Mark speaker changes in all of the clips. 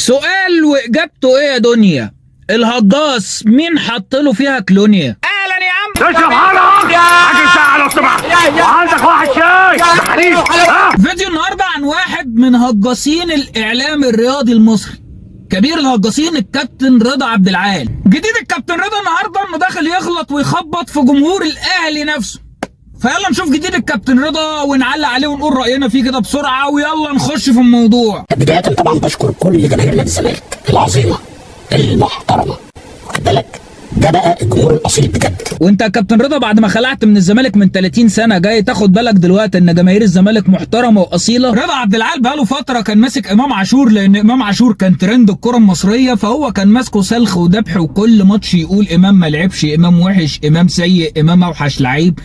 Speaker 1: سؤال واجابته ايه يا دنيا؟ الهجاص مين حط له فيها كلونيا؟ اهلا يا عم.
Speaker 2: اشرب حاجه عاجل ساعه لو سمحت، وعندك واحد شاي بحريق.
Speaker 1: فيديو النهارده عن واحد من هجاصين الاعلام الرياضي المصري، كبير الهجاصين الكابتن رضا عبد العال. جديد الكابتن رضا النهارده انه داخل يغلط ويخبط في جمهور الاهلي نفسه. فيلا نشوف جديد الكابتن رضا ونعلق عليه ونقول راينا فيه كده بسرعه، ويلا نخش في الموضوع.
Speaker 3: بدايه طبعا بشكر كل جماهير نادي الزمالك العظيمه المحترمه، واخد بالك؟ ده بقى الجمهور الاصيل بجد.
Speaker 1: وانت يا كابتن رضا بعد ما خلعت من الزمالك من 30 سنه جاي تاخد بالك دلوقتي ان جماهير الزمالك محترمه واصيله؟ رضا عبد العال بقاله فتره كان ماسك امام عاشور، لان امام عاشور كان ترند الكره المصريه، فهو كان ماسكه سلخ وذبح، وكل ماتش يقول امام ما لعبش، امام وحش، امام سيء، امام اوحش لعيب.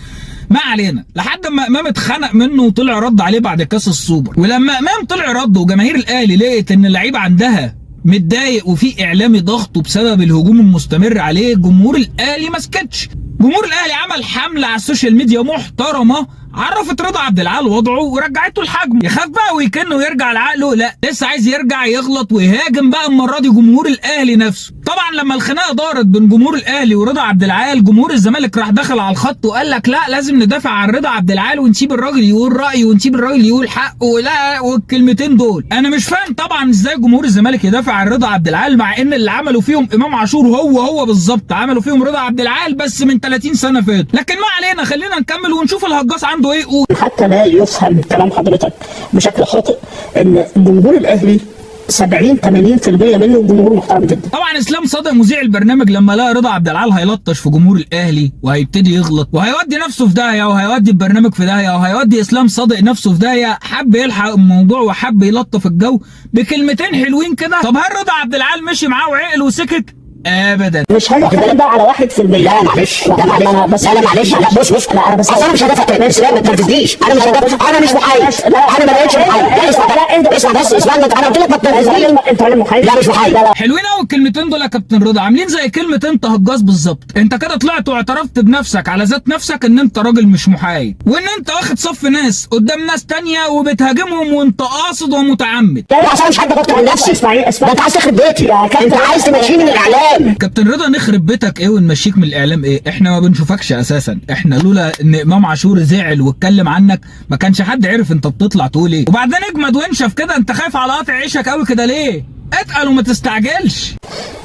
Speaker 1: ما علينا، لحد ما امام اتخنق منه وطلع رد عليه بعد كاس السوبر. ولما امام طلع رد وجماهير الاهلي لقيت ان اللعيب عندها متضايق وفي اعلامي ضغطه بسبب الهجوم المستمر عليه، جمهور الاهلي ما سكتش. جمهور الاهلي عمل حمله على السوشيال ميديا محترمه عرفت رضا عبد العال وضعه ورجعته لحجمه. يخاف بقى ويكن ويرجع لعقله؟ لا، لسه عايز يرجع يغلط ويهاجم بقى المره دي جمهور الاهلي نفسه. طبعا لما الخناقه دارت بين جمهور الاهلي ورضا عبد العال، جمهور الزمالك راح دخل على الخط وقال لك لا، لازم ندافع عن رضا عبد العال ونسيب الراجل يقول رايه ونسيب الراجل يقول حقه، ولا والكلمتين دول. انا مش فاهم طبعا ازاي جمهور الزمالك يدافع عن رضا عبد العال، مع ان اللي عملوا فيهم امام عاشور هو بالظبط عملوا فيهم رضا عبد العال بس من 30 سنه فاتوا. لكن ما علينا، خلينا نكمل ونشوف الهجاص عنده ايه يقول.
Speaker 3: حتى لا يفهم كلام حضرتك بشكل خاطئ ان جمهور الاهلي 70-80% منه جمهور محترم جدا.
Speaker 1: طبعا اسلام صادق مذيع البرنامج لما لقى رضا عبد العال هيلطش في جمهور الاهلي وهيبتدي يغلط وهيودي نفسه في داهيه وهيودي البرنامج في داهيه وهيودي اسلام صادق نفسه في داهيه، حب يلحق الموضوع وحب يلطف الجو بكلمتين حلوين كده. طب هل رضا عبد العال مشي معاه وعقل وسكت؟ ابدا.
Speaker 3: مش هنتكلم بقى على 1%. لا معلش، لا بس انا معلش، لا بص انا بس انا مش هدافع كمان، لا ما تنرفزنيش، انا مش محايد، انا ما بقتش محايد. لا اسمع بس اسمع، انا قلت لك انت راجل محايد. لا مش محايد.
Speaker 1: حلوين قوي الكلمتين دول يا كابتن رضا، عاملين زي كلمه انت هجاص بالظبط. انت كده طلعت واعترفت بنفسك على ذات نفسك ان انت راجل مش محايد، وان انت واخد صف ناس قدام ناس تانية وبتهاجمهم وانت قاصد ومتعمد.
Speaker 3: لا اصلا مش حد بطل عن نفسي. اسمع انت عايز تخرب بيتي، انت عايز تمشيني من الاعلام.
Speaker 1: كابتن رضا نخرب بيتك ايه ونمشيك من الاعلام ايه؟ احنا ما بنشوفكش اساسا. احنا لولا ان امام عاشور زعل واتكلم عنك ما كانش حد عرف انت بتطلع تقول ايه. وبعدين اجمد وانشف كده، انت خايف على قطع عيشك قوي كده ليه؟ اتقل وما تستعجلش.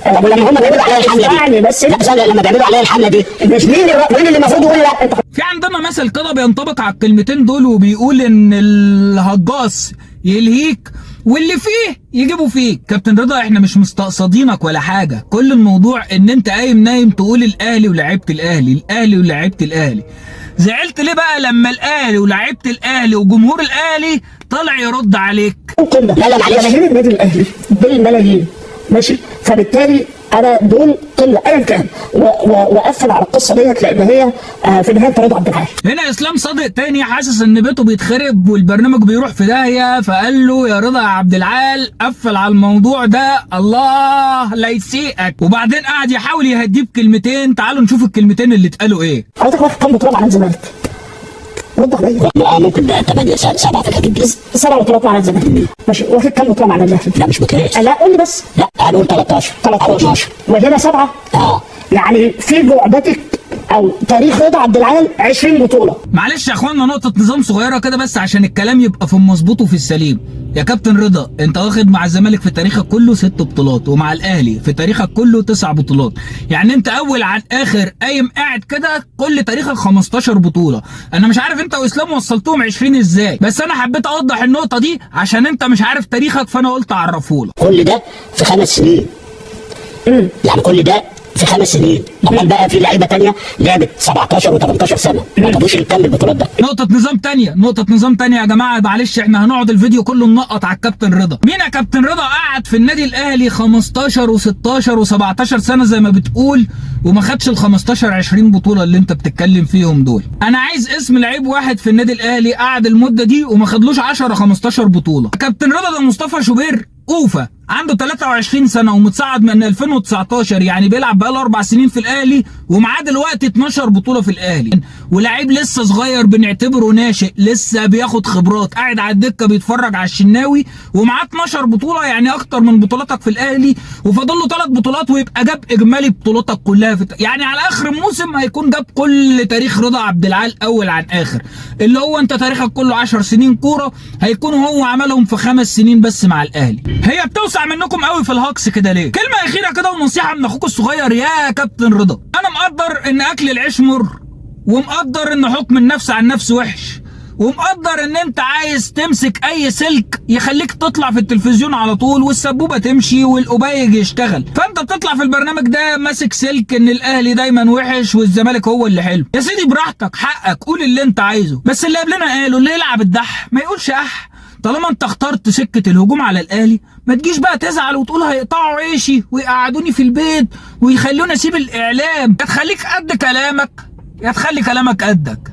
Speaker 3: لما هم بيعملوا عليا الحمله دي بس لا لما بيعملوا عليا الحمله دي مش مين اللي المفروض يقول لا؟
Speaker 1: في عندنا مثل كده بينطبق على الكلمتين دول وبيقول ان الهجاص يلهيك واللي فيه يجيبوا فيك. كابتن رضا احنا مش مستقصدينك ولا حاجه، كل الموضوع ان انت قايم نايم تقول الاهلي ولعيبه الاهلي، الاهلي ولعيبه الاهلي. زعلت ليه بقى لما الاهلي ولعيبه الاهلي وجمهور الاهلي طلع يرد عليك؟
Speaker 3: لا معلش، جماهير النادي الاهلي بالملايين ماشي، فبالتالي انا دول قله ايا كان واقفل على القصه ديت، لان هي في النهايه رضا عبد العال.
Speaker 1: هنا اسلام صادق تاني حاسس ان بيته بيتخرب والبرنامج بيروح في داهيه، فقال له يا رضا عبد العال قفل على الموضوع ده، الله لا يسيئك. وبعدين قعد يحاول يهديه بكلمتين، تعالوا نشوف الكلمتين اللي اتقالوا ايه.
Speaker 3: حضرتك واخد كام بطوله مع الزمالك؟ وضح لي. ممكن 8 7 في الحدود دي. 7 بطولات مع الزمالك ماشي، واخد كام بطوله مع الاهلي؟ لا مش مقياس. لا قول لي بس. لا هنقول 13 وهنا 7. يعني في جعبتك او تاريخ رضا عبد العال 20 بطوله.
Speaker 1: معلش يا اخوانا نقطه نظام صغيره كده بس عشان الكلام يبقى في المظبوط وفي السليم. يا كابتن رضا انت واخد مع الزمالك في تاريخك كله 6 بطولات، ومع الاهلي في تاريخك كله 9 بطولات، يعني انت اول عن اخر قايم قاعد كده كل تاريخك 15 بطوله. انا مش عارف انت واسلام وصلتهم 20 ازاي، بس انا حبيت اوضح النقطه دي عشان انت مش عارف تاريخك، فانا قلت اعرفهولك.
Speaker 3: كل ده في 5 سنين. يعني كل ده في 5 سنين. امال بقى في لعيبه ثانيه لعبت 17 و18 سنه ما قدروش يكملوا البطولات ده.
Speaker 1: نقطه نظام ثانيه يا جماعه، معلش احنا هنقعد الفيديو كله ننقط على الكابتن رضا. مين يا كابتن رضا قعد في النادي الاهلي 15 و16 و17 سنه زي ما بتقول وما خدش ال 15 20 بطوله اللي انت بتتكلم فيهم دول؟ انا عايز اسم لعيب واحد في النادي الاهلي قعد المده دي وما خدلوش 10 15 بطوله. كابتن رضا ده مصطفى شوبير اوفا عنده 23 سنة ومتصعد من 2019، يعني بيلعب بقاله 4 سنين في الأهلي ومعاه دلوقتي 12 بطولة في الأهلي، ولاعيب لسه صغير بنعتبره ناشئ لسه بياخد خبرات، قاعد على الدكة بيتفرج على الشناوي ومعاه 12 بطولة، يعني أكتر من بطولاتك في الأهلي، وفاضل له 3 بطولات ويبقى جاب إجمالي بطولاتك كلها يعني على آخر الموسم هيكون جاب كل تاريخ رضا عبد العال أول عن آخر، اللي هو أنت تاريخك كله 10 سنين كورة هيكون هو عملهم في 5 سنين بس مع الأهلي. هي بتوسع منكم قوي في الهجص كده ليه؟ كلمة أخيرة كده ونصيحة من أخوك الصغير يا كابتن رضا، أنا مقدر إن أكل العيش مر، ومقدر إن حكم النفس عن النفس وحش، ومقدر إن أنت عايز تمسك أي سلك يخليك تطلع في التلفزيون على طول والسبوبة تمشي والقبيج يشتغل، فأنت بتطلع في البرنامج ده ماسك سلك إن الأهلي دايما وحش والزمالك هو اللي حلو. يا سيدي براحتك، حقك، قول اللي أنت عايزه، بس اللي قبلنا قالوا اللي يلعب الدح ما يقولش أح. طالما انت اخترت سكة الهجوم على الاهلي ما تجيش بقى تزعل وتقول هيقطعوا عيشي ويقعدوني في البيت ويخلوني اسيب الاعلام. يا تخليك قد كلامك يا تخلي كلامك قدك.